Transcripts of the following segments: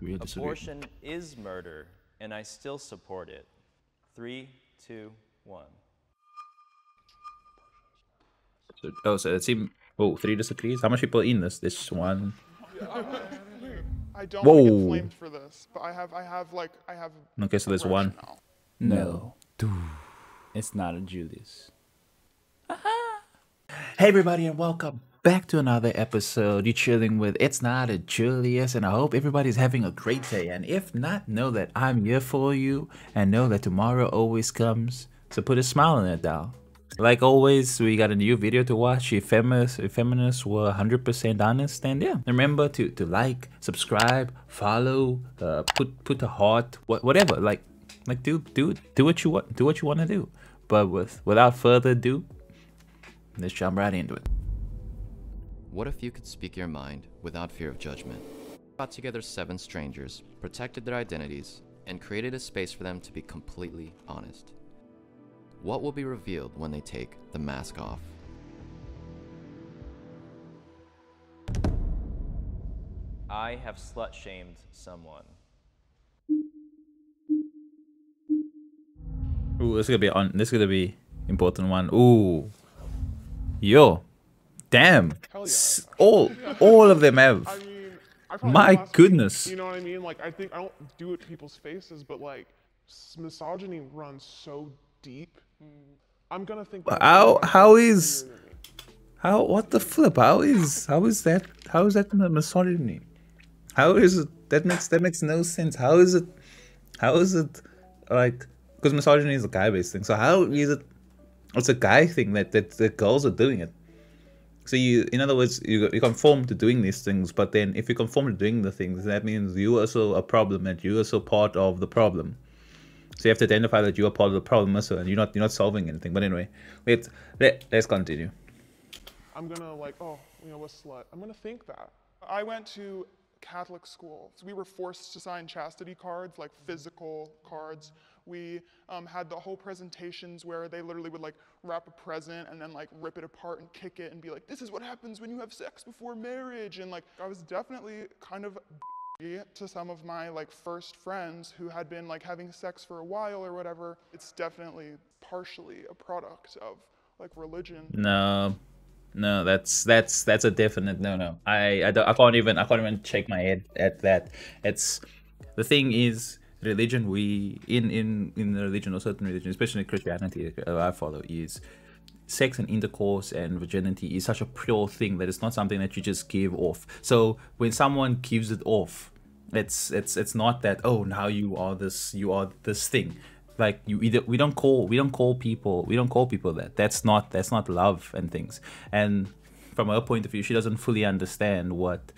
Agree or disagree? Abortion is murder, and I still support it. 3, 2, 1. So it seems. Oh, 3 disagrees. How much people in this? This one. I don't Whoa. want to get flamed for this, but I have Okay, so there's one. rationale. No. It's not a Julius. Hey everybody, and welcome back to another episode. You're chilling with It's Not a Julius, and I hope everybody's having a great day. And if not, know that I'm here for you, and know that tomorrow always comes. So put a smile on it, doll. Like always, we got a new video to watch. If feminists were 100% honest, then yeah, remember to like, subscribe, follow, put a heart, whatever. Like do what you want, do what you want to do. But without further ado, let's jump right into it. What if you could speak your mind without fear of judgment? Brought together 7 strangers, protected their identities, and created a space for them to be completely honest. What will be revealed when they take the mask off? I have slut-shamed someone. Ooh, this is gonna be important one. Ooh, yo, damn, Hell yeah. all of them have. I mean, I probably My last goodness. week, you know what I mean? Like, I think I don't do it to people's faces, but like, misogyny runs so deep. I'm gonna think. What the flip? How is that misogyny? How is it? That makes no sense. How is it like, because misogyny is a guy-based thing, so how is it it's a guy thing that the girls are doing it? So in other words, you conform to doing these things, but then if you conform to doing the things, that means you are also a problem, and you are also part of the problem. So you have to identify that you are part of the problem also, and you're not solving anything. But anyway, let's continue. I'm gonna like, oh, you know, a slut. I'm gonna think that. I went to Catholic school, so we were forced to sign chastity cards, like physical cards. We had the whole presentations where they literally would like wrap a present and then like rip it apart and kick it and be like, this is what happens when you have sex before marriage. And like, I was definitely kind of to some of my like first friends who had been like having sex for a while or whatever. It's definitely partially a product of like religion. No, that's a definite no. I can't even shake my head at that. It's the thing is, religion, we in the religion, or certain religion, especially Christianity I follow, is sex and intercourse and virginity is such a pure thing that it's not something that you just give off. So when someone gives it off, it's not that, oh, now you are this thing. Like, we don't call people that. That's not love and things. And from her point of view, she doesn't fully understand what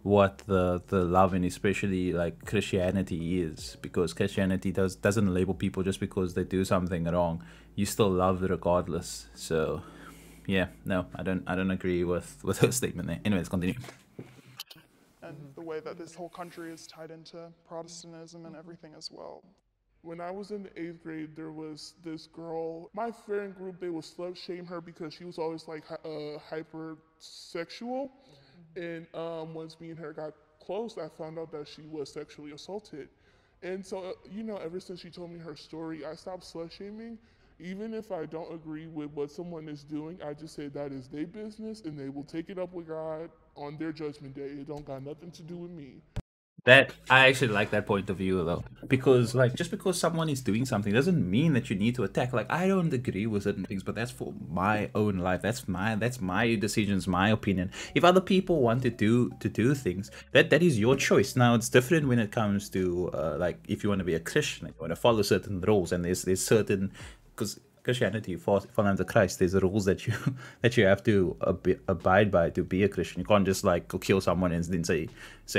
the love, and especially like Christianity is, because Christianity doesn't label people just because they do something wrong. You still love regardless. So yeah, no, I don't agree with her statement there. Anyway, let's continue. And the way that this whole country is tied into Protestantism and everything as well. When I was in the 8th grade, there was this girl, my friend group, they would slut shame her because she was always like hypersexual. And once me and her got close, I found out that she was sexually assaulted. And so, you know, ever since she told me her story, I stopped slut shaming. Even if I don't agree with what someone is doing, I just say that is their business and they will take it up with God on their judgment day. It don't got nothing to do with me. That I actually like that point of view though, because like, just because someone is doing something doesn't mean that you need to attack. Like, I don't agree with certain things, but that's for my own life. That's my decisions, my opinion. If other people want to do things, that is your choice. Now it's different when it comes to like, if you want to be a Christian, you want to follow certain rules, and there's certain, because Christianity, follow under Christ, there's rules that you have to abide by to be a Christian. You can't just like go kill someone and then say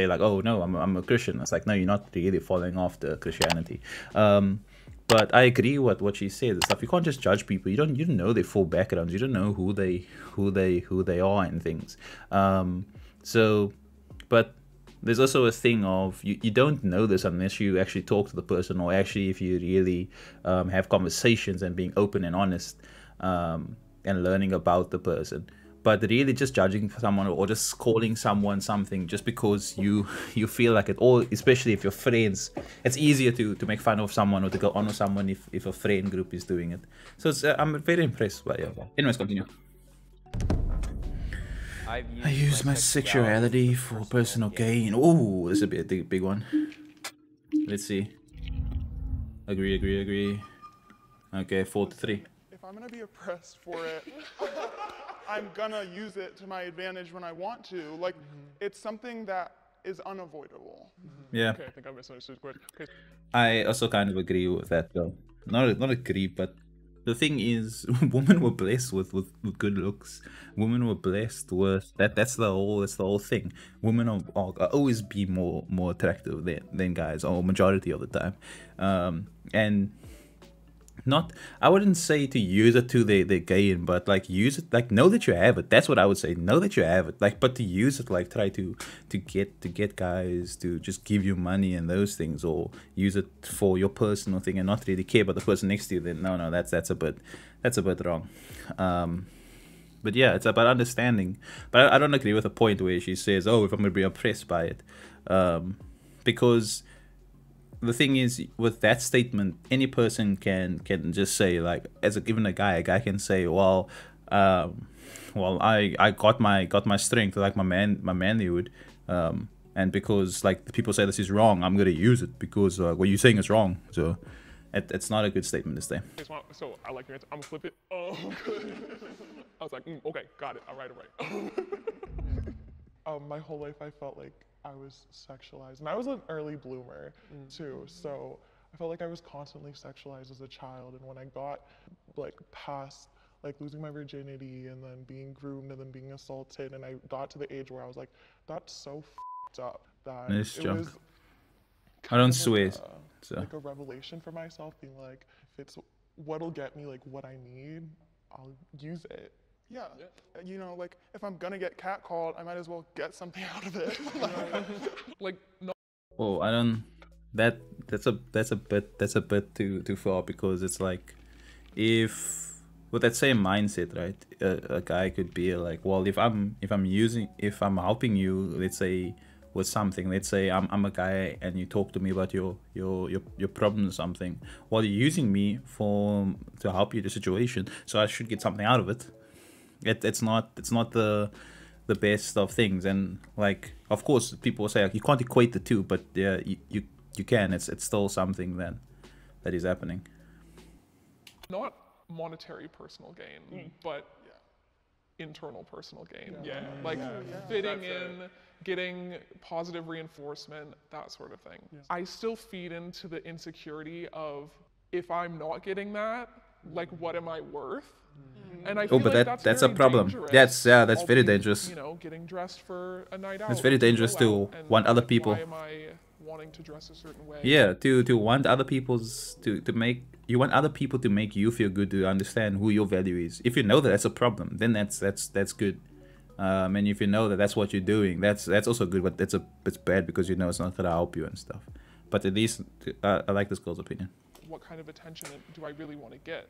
like, oh no, I'm a Christian. It's like, no, you're not really following after Christianity. But I agree with what she said and stuff. You can't just judge people. You don't know their full backgrounds. You don't know who they are and things. But there's also a thing of you don't know this unless you actually talk to the person, or actually if you really have conversations and being open and honest and learning about the person. but really just judging someone or just calling someone something just because you feel like it, or especially if you're friends, it's easier to make fun of someone or to go on with someone if a friend group is doing it. So it's, I'm very impressed by it. Anyways, continue. I use my sexuality for personal gain. Oh, this is a big one. Let's see. Agree. Okay, 4-3. If I'm gonna be oppressed for it, I'm gonna use it to my advantage when I want to. Like, it's something that is unavoidable. Yeah. Okay, I think I misunderstood. Okay. I also kind of agree with that though. Not agree, but the thing is, women were blessed with good looks. Women were blessed with that. That's the whole thing. Women are always be more attractive than guys, or majority of the time. And not, I wouldn't say to use it to their gain, but like use it, like know that you have it. That's what I would say. Know that you have it. Like, but to use it, like try to get guys to just give you money and those things, or use it for your personal thing and not really care about the person next to you. Then no, that's a bit wrong. But yeah, it's about understanding. But I don't agree with the point where she says, "Oh, if I'm gonna be oppressed by it," because the thing is, with that statement, any person can just say, like, even a guy can say, well, I got my strength, like my manlyhood, and because like the people say this is wrong, I'm gonna use it because what you're saying is wrong. So it's not a good statement to say. So I like your answer. I'm gonna flip it. Oh, good. I was like, okay, got it. All right. My whole life I felt like I was sexualized, and I was an early bloomer too, so I felt like I was constantly sexualized as a child. And when I got like past like losing my virginity and then being groomed and then being assaulted, and I got to the age where I was like, that's so f***ed up that Nice it jump. was I don't kind of swear. like like a revelation for myself, being like, if it's what'll get me like what I need, I'll use it. Yeah, you know, like if I'm gonna get catcalled, I might as well get something out of it. Like no. Oh, I don't. That's a bit too far, because it's like, if with that same mindset, right? A guy could be like, well, if I'm helping you, let's say with something, let's say I'm a guy and you talk to me about your problem or something, well, you're using me to help you the situation, so I should get something out of it. It's not the best of things, and like, of course people say like, you can't equate the two, but yeah, you can. It's still something that is happening. Not monetary personal gain, but internal personal gain. Like fitting in, getting positive reinforcement, that sort of thing. I still feed into the insecurity of, if I'm not getting that, like, what am I worth? And I feel like that's a problem. Dangerous. That's very dangerous. You know, getting dressed for a night out. It's very dangerous to want other people. Why am I wanting to dress a certain way? Yeah, to want other people's you want other people to make you feel good, to understand who your value is. If you know that that's a problem, then that's good. And if you know that that's what you're doing, that's also good. But it's bad because you know it's not gonna help you and stuff. But at least I like this girl's opinion. What kind of attention do I really want to get?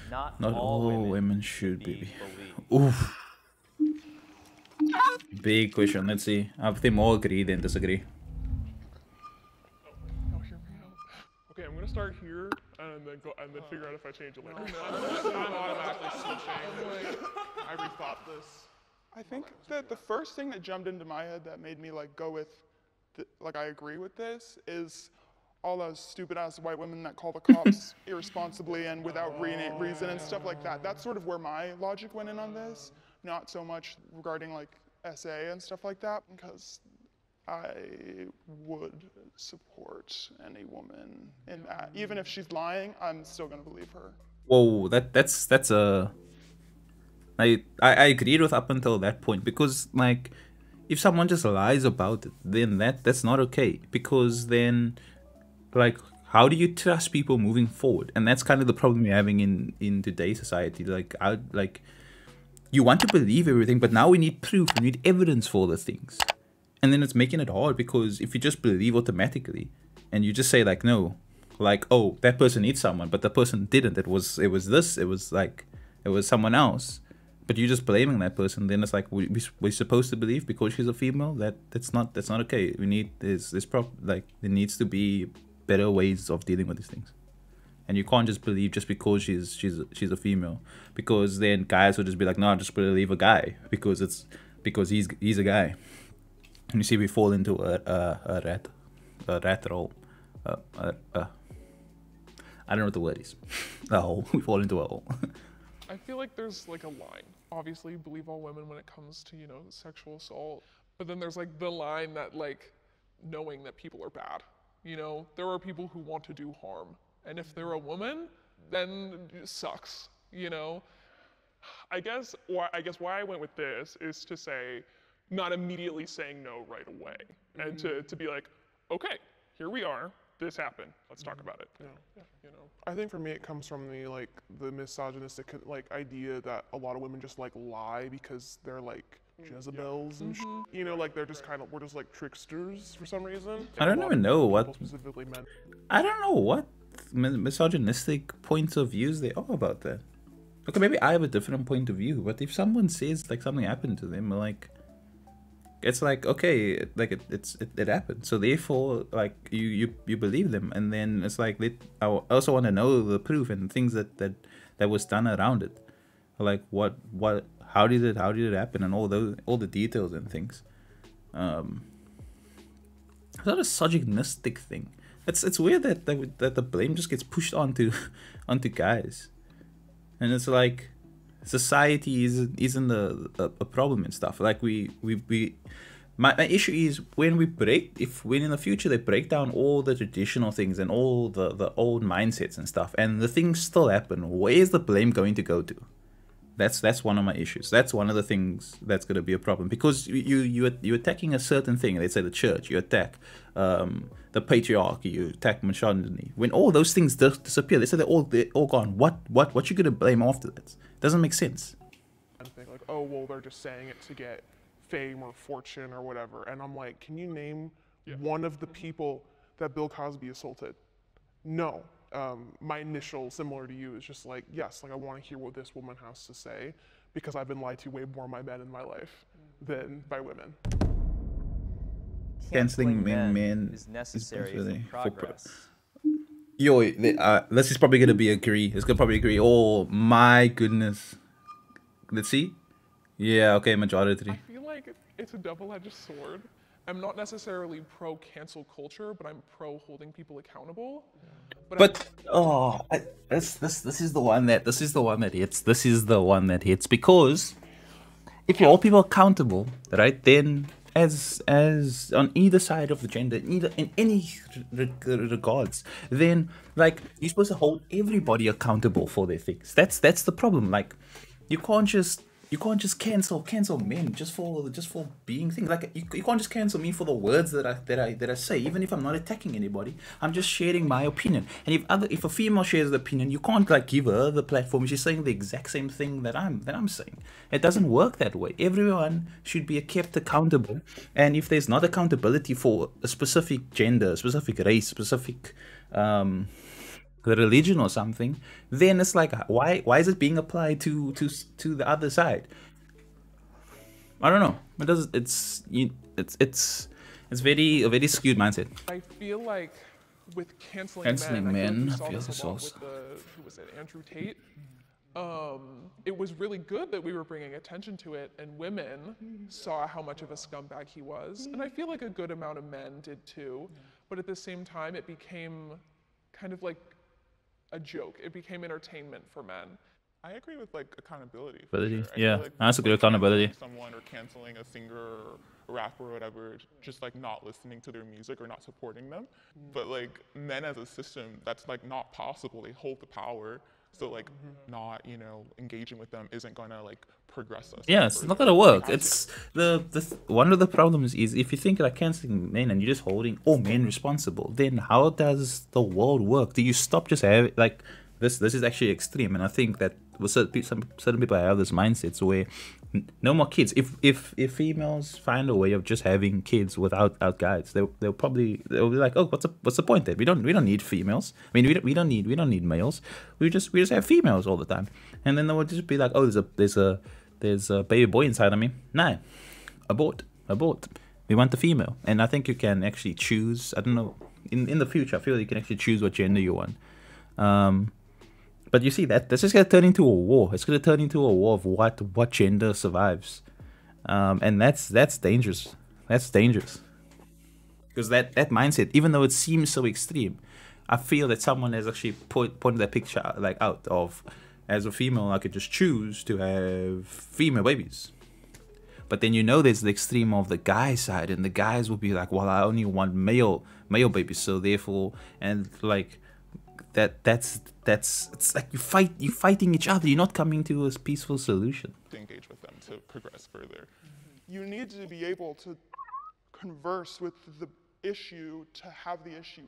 Not all women should be. Oof. Big question. Let's see. I think more agree than disagree. Oh, hear me out. Okay, I'm gonna start here and then figure out if I change it later. I'm automatically switching. I rethought this. I think that the first thing that jumped into my head that made me like go with, like I agree with this, is all those stupid ass white women that call the cops irresponsibly and without reason and stuff like that. That's sort of where my logic went in on this, not so much regarding like SA and stuff like that, because I would support any woman in that. Even if she's lying, I'm still gonna believe her. Whoa, that's a. I agreed with up until that point, because like, if someone just lies about it, then that's not okay, because then, like, how do you trust people moving forward? And that's kind of the problem you're having in today's society. Like, you want to believe everything, but now we need proof, we need evidence for the things, and then it's making it hard, because if you just believe automatically and you just say like, no, like, oh, that person needs someone, but the person didn't, it was someone else, but you're just blaming that person. Then it's like we're supposed to believe because she's a female that's not okay. We need there needs to be better ways of dealing with these things. And you can't just believe just because she's a female, because then guys will just be like, no, just believe a guy because he's a guy. And you see, we fall into a rat hole. I don't know what the word is. A hole. We fall into a hole. I feel like there's like a line. Obviously, you believe all women when it comes to, you know, sexual assault. But then there's like the line that like knowing that people are bad. You know, there are people who want to do harm. And if they're a woman, then it sucks, you know? I guess why I went with this is to say, not immediately saying no right away. And to be like, okay, here we are, this happened, let's talk about it. Yeah, you know. I think for me it comes from the misogynistic idea that a lot of women just like lie because they're like Jezebels and you know, like they're just we're just like tricksters for some reason. I don't even know what specifically men. I don't know what misogynistic points of views there are about that. Okay, maybe I have a different point of view, but if someone says like something happened to them, like it's like, okay, like it happened, so therefore like you believe them, and then it's like I also want to know the proof and things that was done around it, like how did it happen, and all the details and things. It's not a misogynistic thing. It's weird that the blame just gets pushed onto guys, and it's like society isn't a problem and stuff. Like my issue is when in the future they break down all the traditional things and all the old mindsets and stuff, and the things still happen, where's the blame going to go to? That's one of my issues. That's one of the things that's going to be a problem, because you're attacking a certain thing. Let's say the church, you attack the patriarchy, you attack misogyny. When all those things disappear, let's say they're all gone. What you going to blame after that? Doesn't make sense. I think like, oh well, they're just saying it to get fame or fortune or whatever. And I'm like, can you name one of the people that Bill Cosby assaulted? No. My initial, similar to you, is just like, yes, like I want to hear what this woman has to say, because I've been lied to way more by men in my life than by women. Canceling men is necessary for progress. Yo, this is probably gonna be agree. It's gonna probably agree. Oh my goodness. Let's see. Yeah, okay, majority. I feel like it's a double-edged sword. I'm not necessarily pro cancel culture, but I'm pro holding people accountable. But this is the one that hits. This is the one that hits, because if you hold people accountable, right, then as on either side of the gender, in any regards, then like you're supposed to hold everybody accountable for their things. That's the problem. Like you can't just cancel men just for being things. Like you can't just cancel me for the words that I say, even if I'm not attacking anybody. I'm just sharing my opinion. And if a female shares the opinion, you can't like give her the platform. She's saying the exact same thing that I'm saying. It doesn't work that way. Everyone should be kept accountable. And if there's not accountability for a specific gender, specific race, specific the religion or something, then it's like, why is it being applied to the other side? I don't know. It's a very skewed mindset. I feel like with canceling men, I feel like we saw this a lot with who was it, Andrew Tate. It was really good that we were bringing attention to it, and women saw how much of a scumbag he was, and I feel like a good amount of men did too. But at the same time, it became kind of like a joke. It became entertainment for men. I agree with like accountability. Sure. Yeah, like, that's a good accountability. Someone or canceling a singer or a rapper or whatever, just like not listening to their music or not supporting them. But like men as a system, that's like not possible. They hold the power. So like not, you know, engaging with them isn't gonna like progress us. Yeah, it's not gonna work. It's one of the problems is if you think like canceling men and you're just holding all men responsible, then how does the world work? Do you stop just having like this is actually extreme, and I think that certain people have this mindset where no more kids. If females find a way of just having kids without guys, they'll be like, oh, what's the point there? We don't need females. I mean, we don't need males. We just have females all the time, and then they will just be like, oh, there's there's a baby boy inside of me. No, abort. We want the female, and I think you can actually choose. I don't know. In the future, I feel you can actually choose what gender you want. But you see that's just gonna turn into a war. It's gonna turn into a war of what gender survives, and that's dangerous. That's dangerous. Because that mindset, even though it seems so extreme, I feel that someone has actually pointed that picture like out of, as a female, I could just choose to have female babies. But then there's the extreme of the guy side, and the guys will be like, well, I only want male babies, so therefore, and like that's it's like you're fighting each other. You're not coming to a peaceful solution. To engage with them to progress further. You need to be able to converse with the issue to have the issue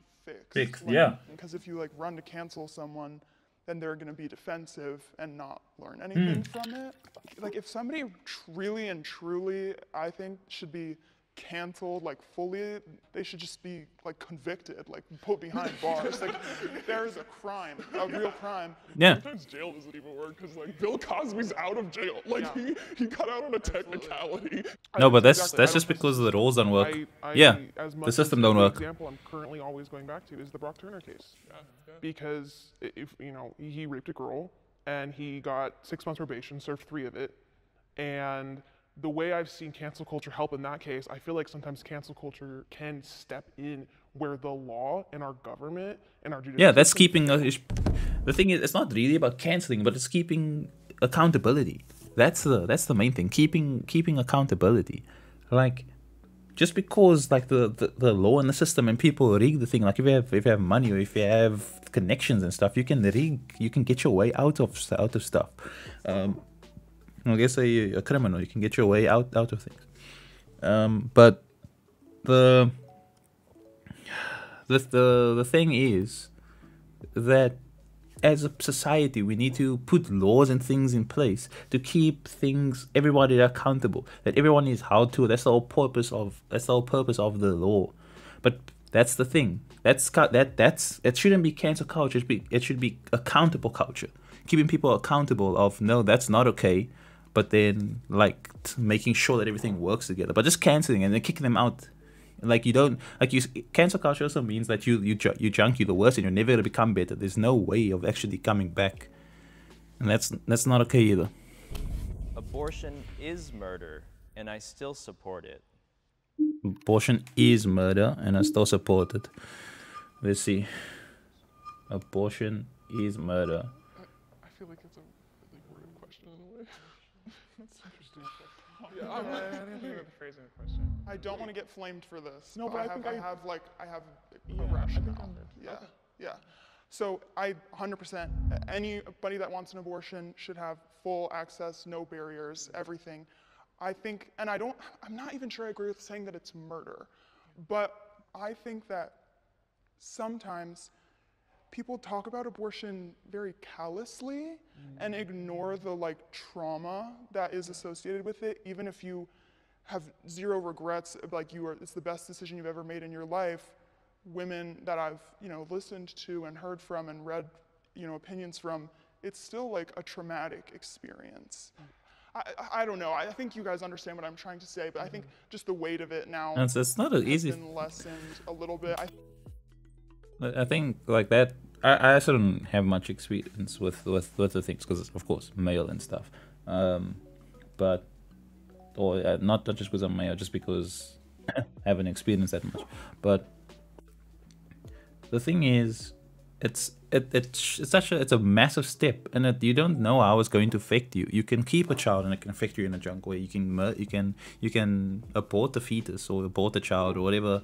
fixed. Yeah. Because if you like run to cancel someone, then they're going to be defensive and not learn anything from it. Like if somebody really and truly, I think, should be canceled like fully, they should just be like convicted, like put behind bars. Like there is a crime, a real crime. Yeah. Sometimes jail doesn't even work because like Bill Cosby's out of jail. Like he got out on a technicality. No, but that's just because the rules don't work. Yeah, the system don't work. The example I'm currently always going back to is the Brock Turner case. Because if he raped a girl and he got 6 months probation, served 3 of it, and the way I've seen cancel culture help in that case, I feel like sometimes cancel culture can step in where the law and our government and our judicial that's keeping the thing is, it's not really about canceling, but it's keeping accountability. That's the main thing. Keeping accountability. Like just because like the law and the system and people rig the thing, like if you have money or if you have connections and stuff, you can get your way out of stuff. I guess a criminal, you can get your way out of things. But the thing is that as a society, we need to put laws and things in place to keep everybody accountable. That everyone is held to. That's the whole purpose of the law. But that's the thing. It shouldn't be cancel culture. It should be accountable culture. Keeping people accountable of no, that's not okay. But then like making sure that everything works together. But just canceling and then kicking them out. Like cancel culture also means that you junk, you're the worst, and you're never gonna become better. There's no way of actually coming back, and that's not okay either. Abortion is murder, and I still support it. Abortion is murder, and I still support it. Let's see. Abortion is murder. I feel like it's a really worded question in a way. That's interesting. I didn't think about the phrasing of the question. I don't want to get flamed for this. No, but I have a rationale. Yeah. So I 100%. Anybody that wants an abortion should have full access, no barriers, everything. I think, and I'm not even sure I agree with saying that it's murder, but I think that sometimes people talk about abortion very callously and ignore the like trauma that is associated with it, even if you have zero regrets, like it's the best decision you've ever made in your life. Women that I've listened to and heard from and read opinions from, it's still like a traumatic experience. I don't know. I think you guys understand what I'm trying to say, but I think just the weight of it now it's not an easy. Has been lessened a little bit. I think like that. I also don't have much experience with the things because of course male and stuff, but not just because I'm male, just because I haven't experienced that much. But the thing is, it's a massive step, and you don't know how it's going to affect you. You can keep a child, and it can affect you in a junk way. You can abort the fetus or abort the child or whatever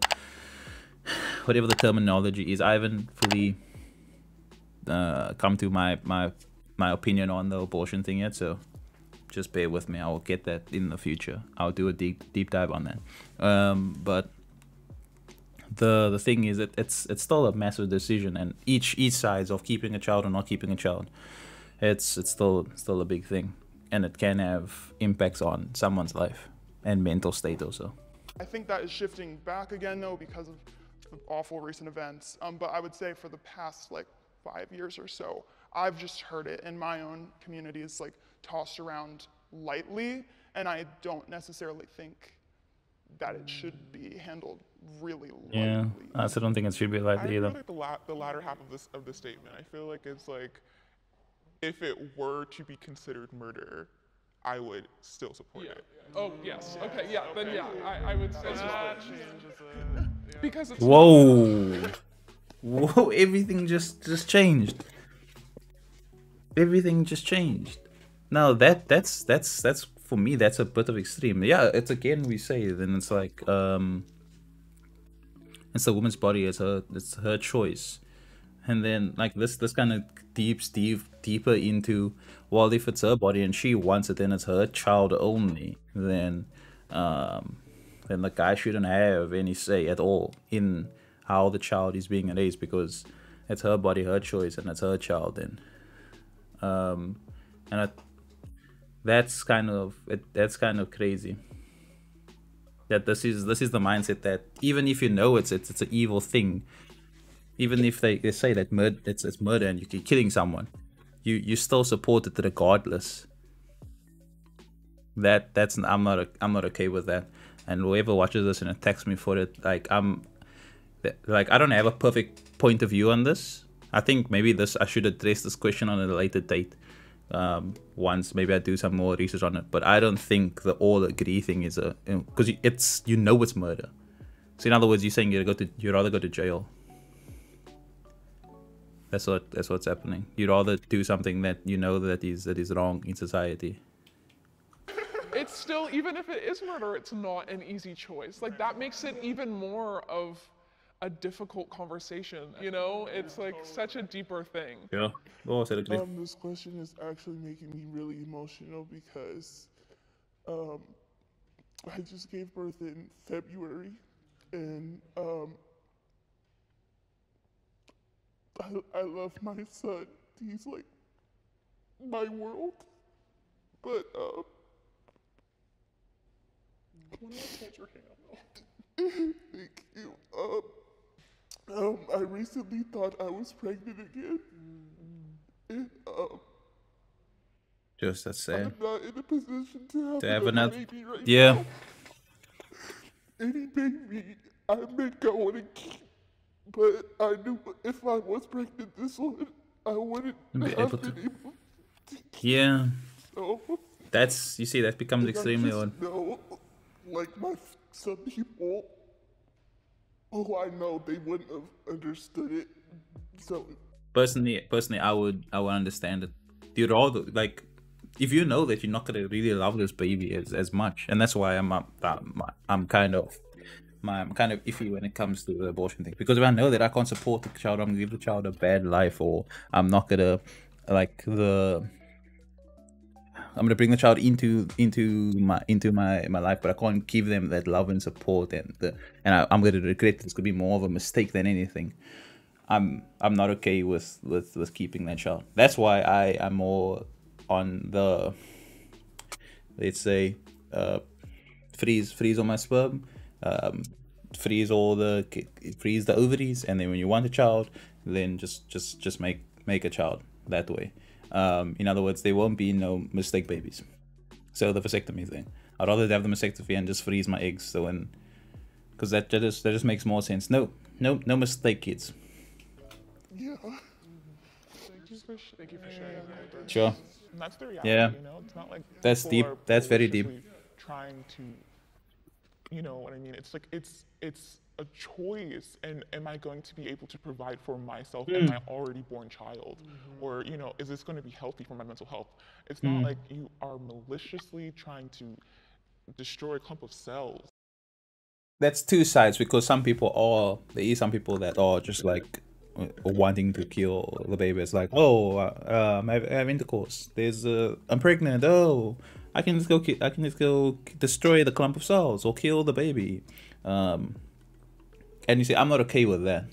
the terminology is. I haven't fully come to my opinion on the abortion thing yet, so just bear with me. I will get that in the future. I'll do a deep dive on that. But the thing is that it's still a massive decision, and each sides of keeping a child or not keeping a child, it's still a big thing, and it can have impacts on someone's life and mental state also. I think that is shifting back again though because of the awful recent events. But I would say for the past like 5 years or so, I've just heard it in my own communities like tossed around lightly, and I don't necessarily think that it should be handled really lightly. Yeah, I also don't think it should be I lightly feel either. like the latter half of the statement. I feel like it's like, if it were to be considered murder, I would still support it. Oh, yes. Okay, yeah, then yeah, I would say That so. changes it. Because it's Whoa, whoa! Everything just changed. Everything just changed. Now that's for me, that's a bit of extreme. Yeah, it's again, we say, then it's like it's a woman's body, it's her choice. And then like this kind of deeper into, well, if it's her body and she wants it, then it's her child only. Then the guy shouldn't have any say at all in how the child is being raised, because it's her body, her choice, and it's her child. Then that's kind of crazy. That this is the mindset that even if you know it's an evil thing, even if they say that it's murder and you're killing someone, you still support it regardless. I'm not okay with that. And whoever watches this and attacks me for it, I don't have a perfect point of view on this. I think maybe I should address this question on a later date. Once maybe I do some more research on it, but I don't think the all agree thing is because it's murder. So in other words, you're saying you'd rather go to jail. That's what's happening. You'd rather do something that you know that is wrong in society. It's still, even if it is murder, it's not an easy choice. Like, that makes it even more of a difficult conversation, you know? It's like such a deeper thing. Yeah. Oh, This question is actually making me really emotional because I just gave birth in February, and I love my son. He's like my world. But When I touch your hand, thank you. I recently thought I was pregnant again. And Just that's sad. I'm not in a position to have Another baby right yeah. now. Any baby I may go on and keep. But I knew if I was pregnant this one, I wouldn't Be have able been to. able to keep. Yeah. So, You see, that becomes extremely odd. No, like some people who I know, they wouldn't have understood it. So Personally, I would understand it. You'd rather, like, if you know that you're not gonna really love this baby as much, and that's why I'm kind of iffy when it comes to the abortion thing, because if I know that I can't support the child, I'm gonna give the child a bad life, or I'm not gonna I'm gonna bring the child into my life, but I can't give them that love and support, and I'm gonna regret this. Could be more of a mistake than anything. I'm not okay with keeping that child. That's why I am more on the, let's say, freeze all my sperm, freeze the ovaries, and then when you want a child, then just make a child that way. In other words, there won't be no mistake babies. So the vasectomy thing, I'd rather have the mastectomy and just freeze my eggs. So because that just makes more sense. No mistake kids. yeah. thank you for sharing that. Sure. And that's the reality, Yeah. you know? It's not like That's people deep. are That's very deep. maliciously trying to, you know what I mean? It's like, it's a choice, and am I going to be able to provide for myself and my already born child? Or, you know, is this going to be healthy for my mental health? It's not like you are maliciously trying to destroy a clump of cells. That's two sides, because there is some people that are just like wanting to kill the baby. It's like, oh, I have intercourse. I'm pregnant. Oh, I can just go destroy the clump of cells or kill the baby. And you say, I'm not okay with that.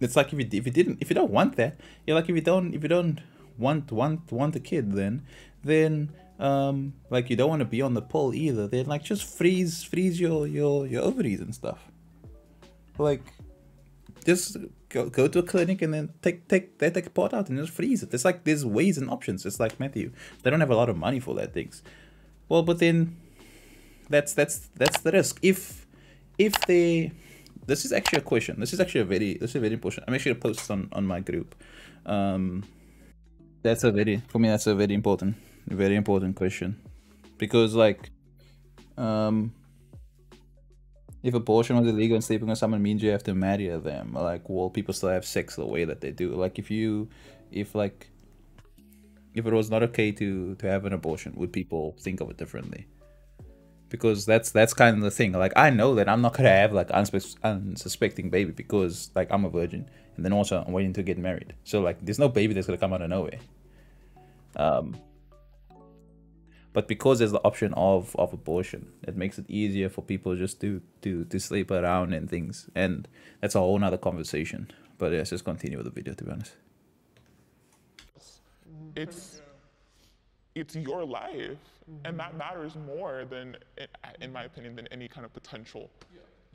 It's like if you don't want that, you're like, if you don't want a kid, then like you don't want to be on the pill either, then like just freeze your ovaries and stuff. Like just go to a clinic and then take a part out and just freeze it. It's like there's ways and options. It's like, Matthew, they don't have a lot of money for that things. Well, but then that's the risk. If they, this is actually a question. This is a very important. I'm actually gonna post on my group. That's a very, for me, that's a very important question, because like, if abortion was illegal and sleeping with someone means you have to marry them, like, will people still have sex the way that they do? Like, if it was not okay to have an abortion, would people think of it differently? Because that's kind of the thing. Like, I know that I'm not gonna have like unsuspecting baby because like I'm a virgin, and then also I'm waiting to get married. So like, there's no baby that's gonna come out of nowhere. But because there's the option of abortion, it makes it easier for people just to sleep around and things, and that's a whole nother conversation. But let's just continue with the video, to be honest. It's your life, and that matters more than, in my opinion, than any kind of potential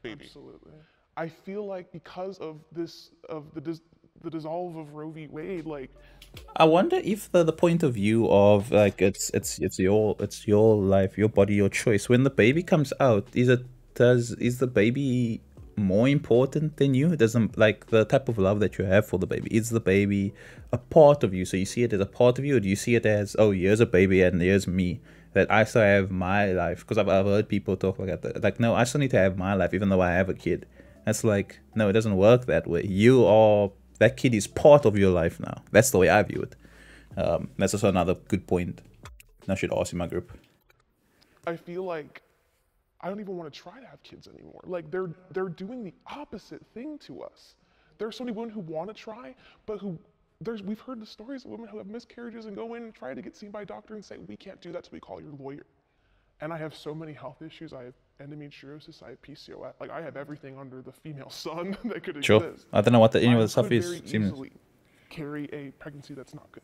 baby. Absolutely. I feel like because of the dissolve of Roe v. Wade, like, I wonder if the point of view of like it's your life, your body, your choice. When the baby comes out, is the baby more important than you? It doesn't, like, the type of love that you have for the baby, is the baby a part of you? So you see it as a part of you, or do you see it as, oh, here's a baby and here's me, that I still have my life? Because I've heard people talk like that, like, no, I still need to have my life even though I have a kid. That's like, no, it doesn't work that way. That kid is part of your life now. That's the way I view it. That's also another good point I should ask in my group. I feel like I don't even want to try to have kids anymore. Like, they're doing the opposite thing to us. There are so many women who want to try, but we've heard the stories of women who have miscarriages and go in and try to get seen by a doctor and say, we can't do that till we call your lawyer. And I have so many health issues. I have endometriosis, I have PCOS. Like, I have everything under the female sun that could exist. Sure. I don't know what any of the stuff is. I could very easily carry a pregnancy that's not good.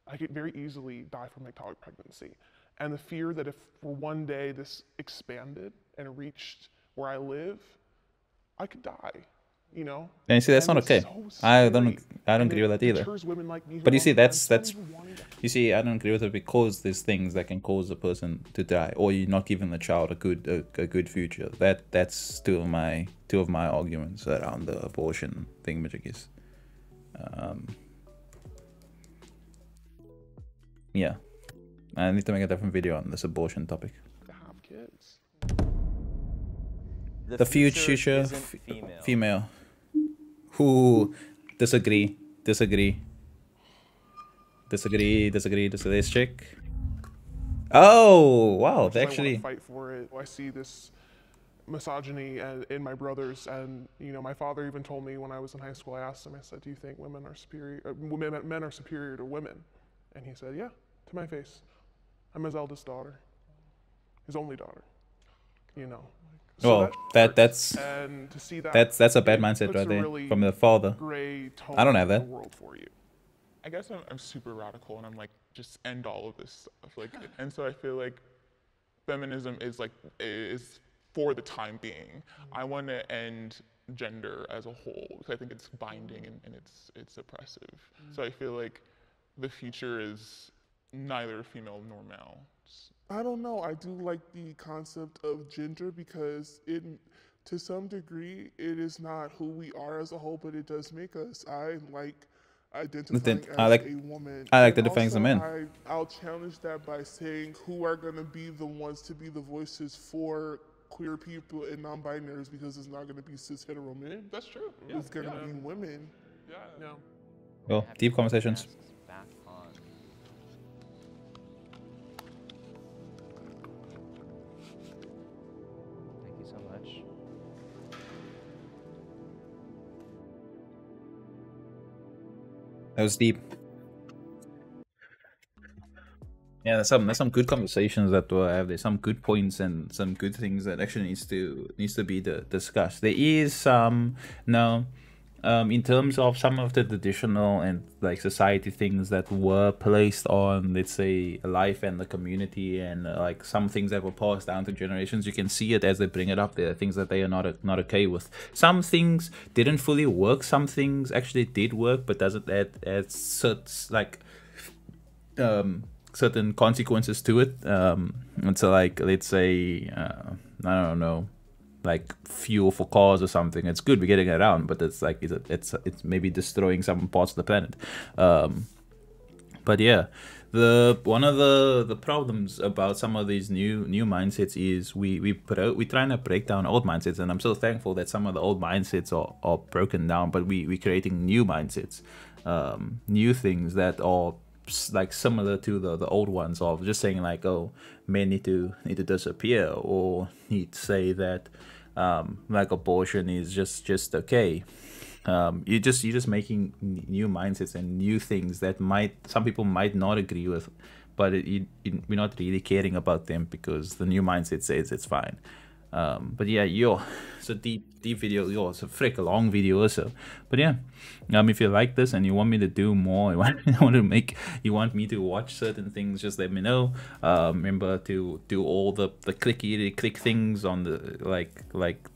I could very easily die from ectopic pregnancy. And the fear that if for one day this expanded and reached where I live, I could die, you know? And you see, that's not okay. So I don't agree with that either. Like, but you see, you see, I don't agree with it, because there's things that can cause a person to die, or you're not giving the child a good future. That's two of my arguments around the abortion thing, Majigis. Yeah, I need to make a different video on this abortion topic. To have kids. The future female. Who disagree. Let's check. Oh wow, they actually I fight for it. I see this misogyny in my brothers, and you know, my father even told me when I was in high school. I asked him, I said, "Do you think men are superior to women?" And he said, "Yeah," to my face. I'm his eldest daughter, his only daughter. You know. So well, that's and to see that's a bad mindset right there, really from the father. I don't have that. World for you. I guess I'm super radical, and I'm like, just end all of this stuff. Like, and so I feel like feminism is for the time being. I want to end gender as a whole, because I think it's binding and it's oppressive. So I feel like the future is neither female nor male. I don't know. I do like the concept of gender, because to some degree, it is not who we are as a whole, but it does make us. I like identifying as a woman. I like identifying as a man. I'll challenge that by saying who are going to be the ones to be the voices for queer people and non-binaries, because it's not going to be cis hetero men. That's true. It's going to be women. Yeah. No. Well, deep conversations. That was deep. Yeah, there's some good conversations that we'll have. There's some good points and some good things that actually needs to be discussed. There is some in terms of some of the traditional and like society things that were placed on, let's say, life and the community, and like some things that were passed down to generations. You can see it as they bring it up. There are things that they are not okay with. Some things didn't fully work. Some things actually did work, but doesn't add such like certain consequences to it. It's like, let's say, I don't know, like fuel for cars or something. It's good we're getting it around, but it's like it's maybe destroying some parts of the planet. But yeah, one of the problems about some of these new mindsets is we trying to break down old mindsets, and I'm so thankful that some of the old mindsets are broken down, but we're creating new mindsets, new things that are like similar to the old ones, of just saying like, oh, men need to disappear, or need to say that like abortion is just okay. You're just making new mindsets and new things that some people might not agree with, but we're not really caring about them because the new mindset says it's fine. But yeah, it's a deep video. It's a frick long video also. But yeah, if you like this and you want me to do more, you want me to watch certain things, just let me know. Remember to do all the click things on the like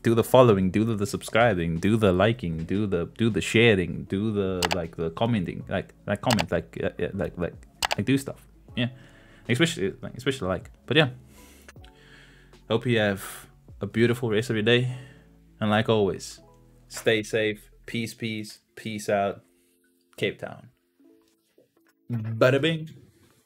do the following, do the subscribing, do the liking, do the sharing, do the commenting, comment, do stuff. Yeah, especially like. But yeah, hope you have a beautiful rest of your day, and like always, stay safe. Peace out, Cape Town. Bada bing.